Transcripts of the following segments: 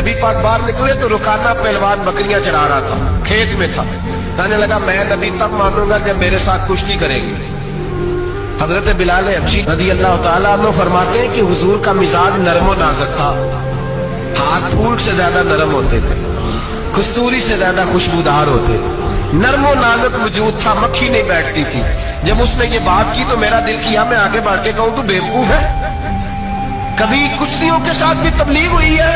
नबी पाक बाहर निकले तो रुकाना पहलवान बकरियां चढ़ा रहा था, खेत में था। कहने लगा मैं नबी तब मानूंगा जब मेरे साथ कुश्ती करेंगे। हजरत बिलाल हबशी रज़ी अल्लाह तआला अन्हु फरमाते हैं कि हुजूर का मिजाज नरम और नाजुक था। हाथ फूल से ज्यादा नरम होते थे, कस्तूरी से ज्यादा खुशबूदार होते, नरम और नाजुक वजूद था, मक्खी नहीं बैठती थी। जब उसने ये बात की तो मेरा दिल किया मैं आगे बढ़ के कहूं तू बेवकूफ है, कभी कुश्तियों के साथ भी तबलीग हुई है,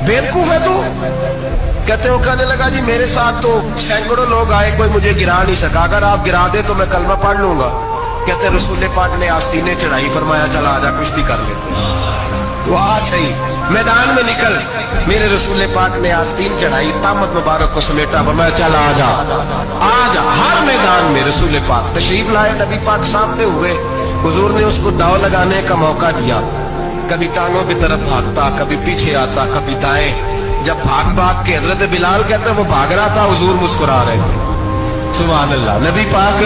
बेवकूफ है तू। कहते हो कहने लगा जी मेरे साथ तो सैकड़ों लोग आए, कोई मुझे गिरा नहीं सका, अगर आप गिरा दे तो मैं कलमा पढ़ लूंगा। कहते रसूल पाक ने आस्तीनें चढ़ाई, फरमाया चल आजा कुश्ती कर लेते। तो आ सही मैदान में निकल, मेरे रसूल पाक ने आस्तीन चढ़ाई, तामत मुबारक को समेटा, फरमाया चल आजा आजा। हर मैदान में रसूल पाक तशरीफ लाए, नबी पाक सामने हुए, हुजूर ने उसको दाव लगाने का मौका दिया। कभी टांगों की तरफ भागता, कभी पीछे आता, कभी दाएं। जब भाग भाग के हजरत बिलाल कहते वो भाग रहा था, हुजूर मुस्कुरा रहे थे। सुभान अल्लाह, नबी पाक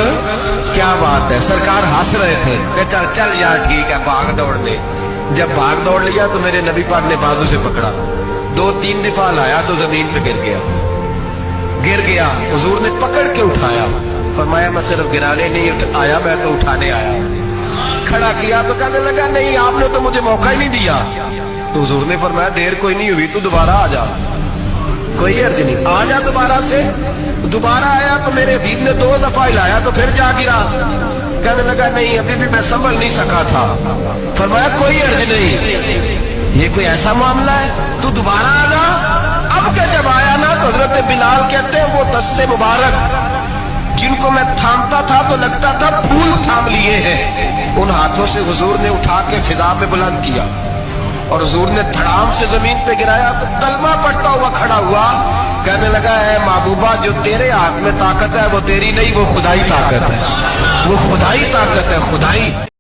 क्या बात है, सरकार हंस रहे थे कि चल चल यार ठीक है भाग दौड़ ले। जब भाग दौड़ लिया तो मेरे नबी पाक ने बाजू से पकड़ा, 2-3 दफा लाया तो जमीन पे गिर गया। हुजूर ने पकड़ के उठाया, फरमाया मैं सिर्फ गिराने नहीं आया, मैं तो उठाने आया। खड़ा किया तो कहने लगा नहीं आपने तो मुझे मौका ही नहीं दिया। तो हुजूर ने फरमाया देर कोई नहीं हुई, तू दोबारा आ जा, कोई अर्ज नहीं, आ जा दोबारा से। दोबारा आया तो मेरे हबीब ने 2 दफा हिलाया तो फिर जा गिरा। कहने लगा नहीं अभी भी मैं संभल नहीं सका था। फरमाया कोई अर्ज नहीं, ये कोई ऐसा मामला है, तू दोबारा आ जा। अब क्या जब आया ना तो हजरत बिलाल कहते हैं वो दस्ते मुबारक जिनको मैं थामता था तो लगता था फूल थाम लिए हैं, उन हाथों से हुजूर ने उठा के फिजा में बुलंद किया और हुजूर ने धड़ाम से जमीन पे गिराया तो कलमा पढ़ता हुआ खड़ा हुआ। कहने लगा है महबूबा जो तेरे हाथ में ताकत है वो तेरी नहीं, वो खुदाई ताकत है, वो खुदाई ताकत है, खुदाई।